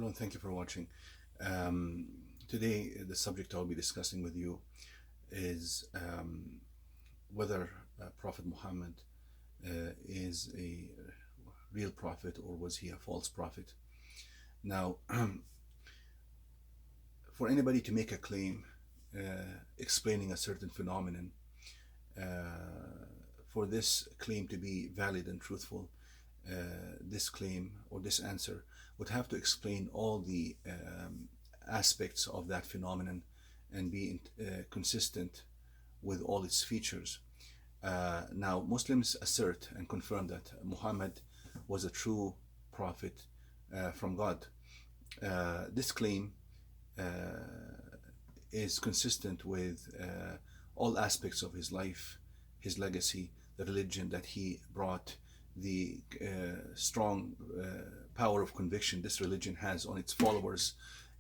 afternoon. Thank you for watching. Um, Today, the subject I'll be discussing with you is whether Prophet Muhammad is a real prophet or was he a false prophet. Now, for anybody to make a claim explaining a certain phenomenon, for this claim to be valid and truthful, this claim or this answer would have to explain all the aspects of that phenomenon and be consistent with all its features. Now, Muslims assert and confirm that Muhammad was a true prophet from God. This claim is consistent with all aspects of his life, his legacy, the religion that he brought, the strong power of conviction this religion has on its followers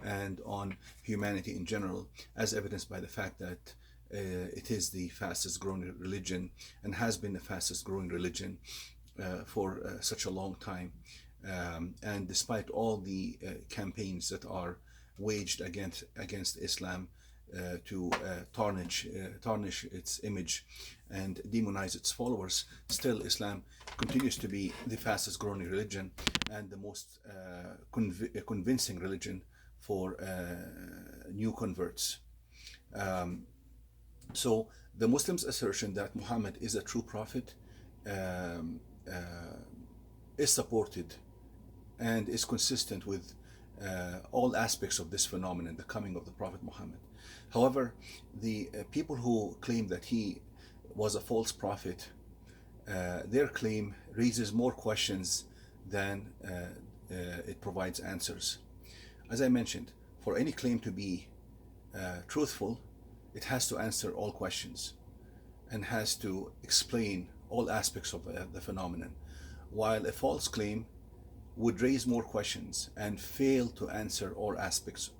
and on humanity in general, as evidenced by the fact that it is the fastest growing religion and has been the fastest growing religion for such a long time. And despite all the campaigns that are waged against Islam to tarnish its image and demonize its followers, still Islam continues to be the fastest growing religion and the most convincing religion for new converts. So the Muslims' assertion that Muhammad is a true prophet is supported and is consistent with all aspects of this phenomenon, the coming of the Prophet Muhammad. However, the people who claim that he was a false prophet, their claim raises more questions than it provides answers. As I mentioned, for any claim to be truthful, it has to answer all questions and has to explain all aspects of the phenomenon, while a false claim would raise more questions and fail to answer all aspects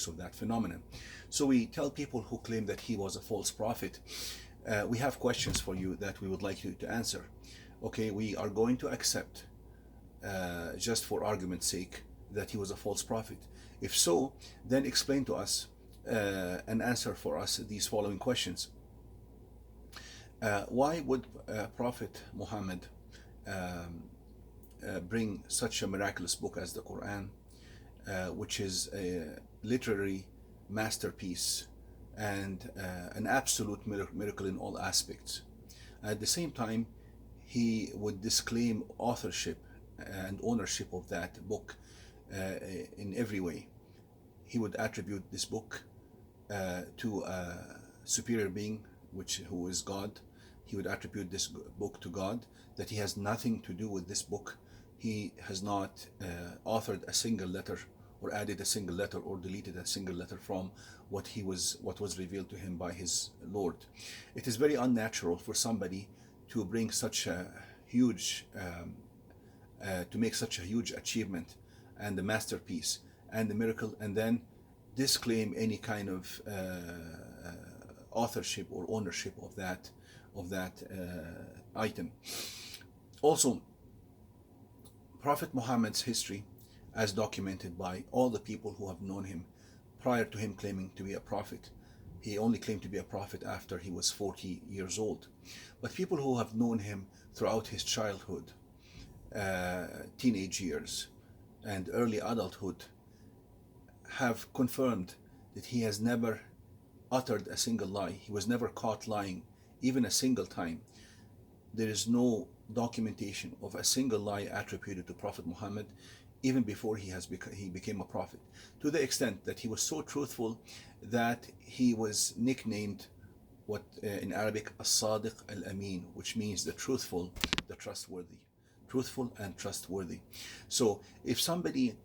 of that phenomenon. So we tell people who claim that he was a false prophet, we have questions for you that we would like you to answer. Okay, we are going to accept, just for argument's sake, that he was a false prophet. If so, then explain to us and answer for us these following questions. Why would Prophet Muhammad bring such a miraculous book as the Quran, which is a literary masterpiece and an absolute miracle in all aspects? At the same time, he would disclaim authorship and ownership of that book in every way. He would attribute this book to a superior being, who is God. He would attribute this book to God, that he has nothing to do with this book. He has not authored a single letter or added a single letter or deleted a single letter from what was revealed to him by his Lord. It is very unnatural for somebody to bring such a huge to make such a huge achievement and the masterpiece and the miracle, and then disclaim any kind of authorship or ownership of that item. Also, Prophet Muhammad's history, as documented by all the people who have known him prior to him claiming to be a prophet. He only claimed to be a prophet after he was 40 years old. But people who have known him throughout his childhood, teenage years, and early adulthood have confirmed that he has never uttered a single lie. He was never caught lying, even a single time. There is no documentation of a single lie attributed to Prophet Muhammad, even before he became a prophet, to the extent that he was so truthful that he was nicknamed what in Arabic as-Sadiq al-Amin, which means the truthful, the trustworthy. Truthful and trustworthy. So if somebody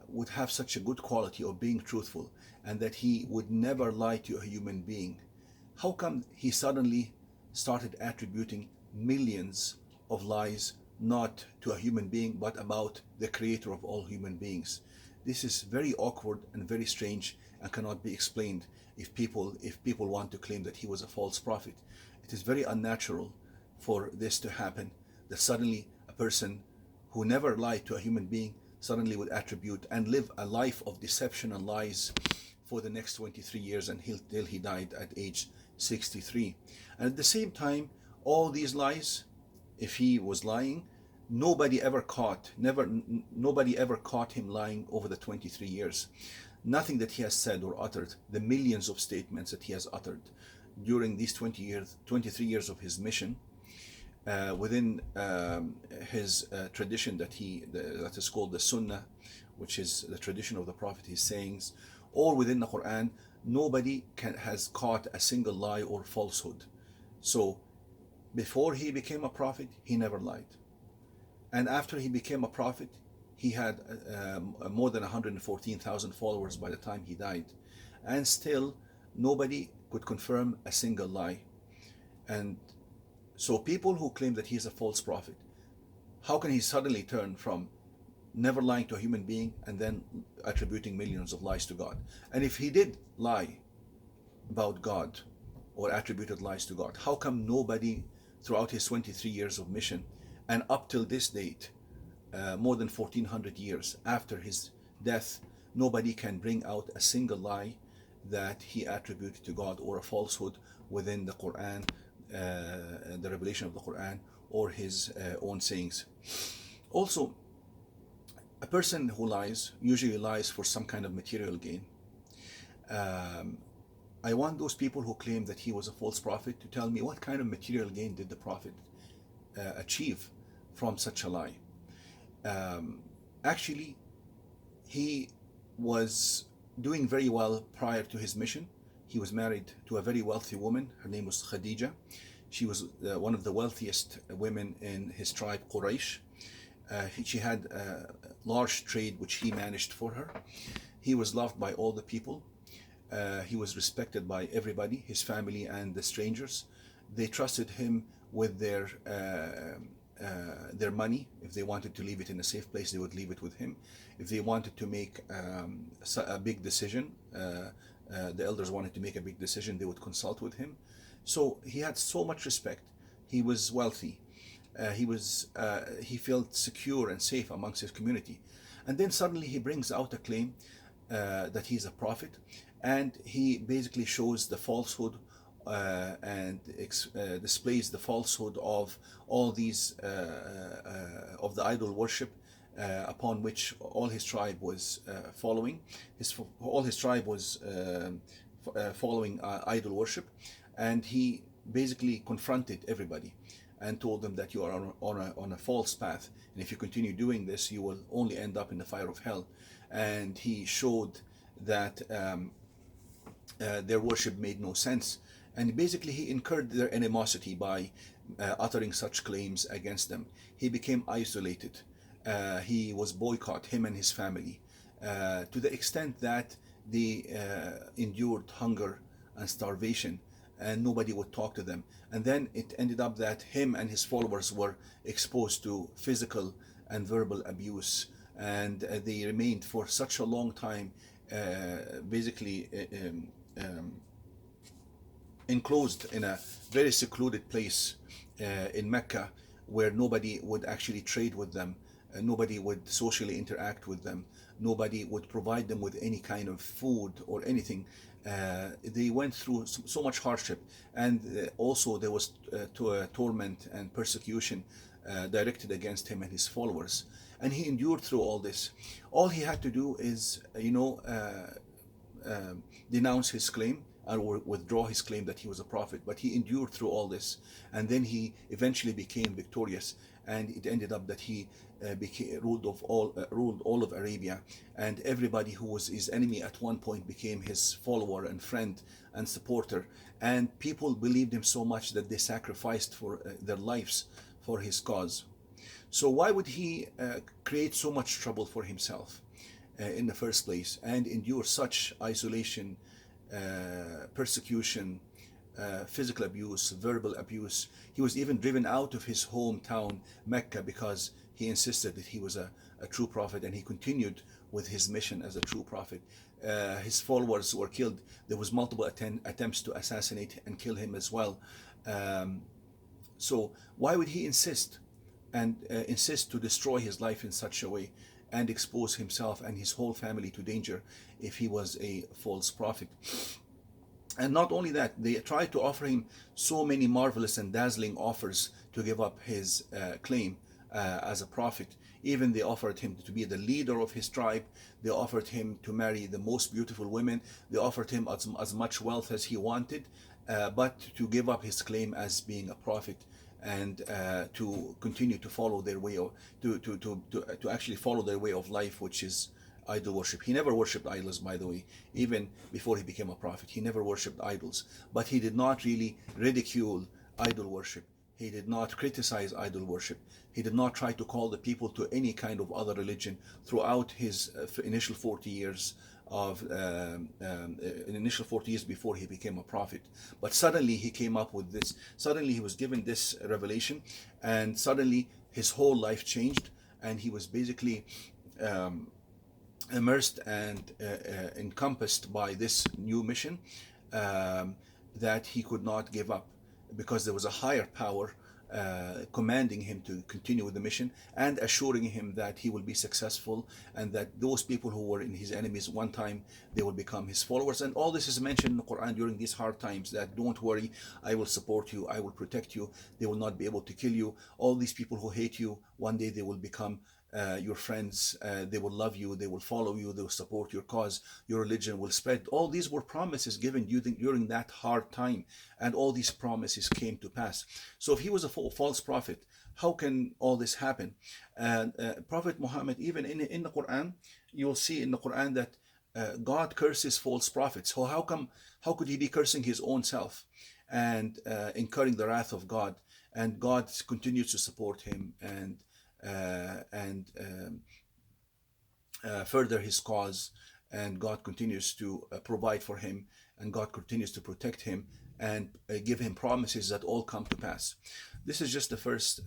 would have such a good quality of being truthful and that he would never lie to a human being, how come he suddenly started attributing millions of lies not to a human being but about the creator of all human beings? This is very awkward and very strange and cannot be explained if people want to claim that he was a false prophet. It is very unnatural for this to happen, that suddenly a person who never lied to a human being suddenly would attribute and live a life of deception and lies for the next 23 years until he died at age 63. And at the same time, all these lies, if he was lying, nobody ever caught him lying over the 23 years. Nothing that he has said or uttered, the millions of statements that he has uttered during these 23 years of his mission, within his tradition that is called the Sunnah, which is the tradition of the Prophet, his sayings, or within the Quran, nobody has caught a single lie or falsehood. So before he became a prophet, he never lied. And after he became a prophet, he had more than 114,000 followers by the time he died. And still, nobody could confirm a single lie. And so people who claim that he is a false prophet, how can he suddenly turn from never lying to a human being and then attributing millions of lies to God? And if he did lie about God or attributed lies to God, how come nobody throughout his 23 years of mission and up till this date, more than 1400 years after his death, nobody can bring out a single lie that he attributed to God or a falsehood within the Quran, the revelation of the Quran, or his own sayings? Also, a person who lies usually lies for some kind of material gain. I want those people who claim that he was a false prophet to tell me what kind of material gain did the prophet achieve from such a lie. Actually, he was doing very well prior to his mission. He was married to a very wealthy woman. Her name was Khadija. She was one of the wealthiest women in his tribe, Quraysh. She had a large trade which he managed for her. He was loved by all the people. He was respected by everybody, his family and the strangers. They trusted him with their money. If they wanted to leave it in a safe place, they would leave it with him. If they wanted to make a big decision, the elders wanted to make a big decision, they would consult with him. So he had so much respect. He was wealthy. He felt secure and safe amongst his community. And then suddenly he brings out a claim that he's a prophet, and he basically shows the falsehood and displays the falsehood of all these of the idol worship upon which all his tribe was following. All his tribe was following idol worship, and he basically confronted everybody and told them that you are on a false path, and if you continue doing this, you will only end up in the fire of hell. And he showed that their worship made no sense, and basically he incurred their animosity by uttering such claims against them. He became isolated. He was boycotted, him and his family, to the extent that they endured hunger and starvation, and nobody would talk to them. And then it ended up that him and his followers were exposed to physical and verbal abuse, and they remained for such a long time basically enclosed in a very secluded place in Mecca, where nobody would actually trade with them, nobody would socially interact with them, nobody would provide them with any kind of food or anything. They went through so much hardship, and also there was torment and persecution directed against him and his followers, and he endured through all this. All he had to do is denounce his claim or withdraw his claim that he was a prophet, but he endured through all this, and then he eventually became victorious, and it ended up that he ruled all of Arabia, and everybody who was his enemy at one point became his follower and friend and supporter, and people believed him so much that they sacrificed for their lives for his cause. So why would he create so much trouble for himself in the first place and endure such isolation, persecution, physical abuse, verbal abuse? He was even driven out of his hometown, Mecca, because he insisted that he was a true prophet, and he continued with his mission as a true prophet. His followers were killed. There was multiple attempts to assassinate and kill him as well. So why would he insist to destroy his life in such a way? and expose himself and his whole family to danger if he was a false prophet. And not only that, they tried to offer him so many marvelous and dazzling offers to give up his claim as a prophet. Even they offered him to be the leader of his tribe. They offered him to marry the most beautiful women. They offered him as much wealth as he wanted, but to give up his claim as being a prophet, and to continue to follow their way of to actually follow their way of life, which is idol worship. He never worshipped idols, by the way. Even before he became a prophet, he never worshipped idols. But he did not really ridicule idol worship. He did not criticize idol worship. He did not try to call the people to any kind of other religion throughout his initial 40 years of initial 40 years before he became a prophet. But suddenly he came up with this. Suddenly he was given this revelation, and suddenly his whole life changed, and he was basically immersed and encompassed by this new mission that he could not give up, because there was a higher power commanding him to continue with the mission and assuring him that he will be successful, and that those people who were in his enemies one time, they will become his followers. And all this is mentioned in the Quran during these hard times, that don't worry, I will support you, I will protect you, they will not be able to kill you. All these people who hate you, one day they will become your friends, they will love you, they will follow you, they will support your cause, your religion will spread. All these were promises given during that hard time, and all these promises came to pass. So if he was a false prophet, how can all this happen? And Prophet Muhammad, even in the Quran, you'll see in the Quran that God curses false prophets. So how could he be cursing his own self and incurring the wrath of God? And God continues to support him and further his cause, and God continues to provide for him, and God continues to protect him and give him promises that all come to pass. This is just the first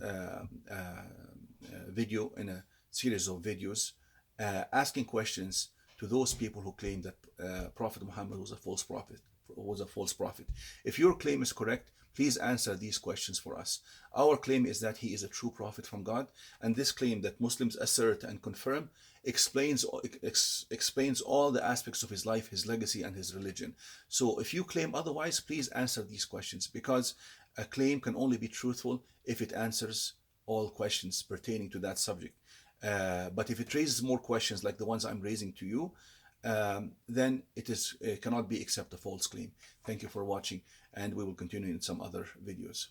video in a series of videos asking questions to those people who claim that Prophet Muhammad was a false prophet. If your claim is correct, please answer these questions for us. Our claim is that he is a true prophet from God, and this claim that Muslims assert and confirm explains all the aspects of his life, his legacy, and his religion. So if you claim otherwise, please answer these questions, because a claim can only be truthful if it answers all questions pertaining to that subject. But if it raises more questions like the ones I'm raising to you, then it cannot be except a false claim. Thank you for watching, and we will continue in some other videos.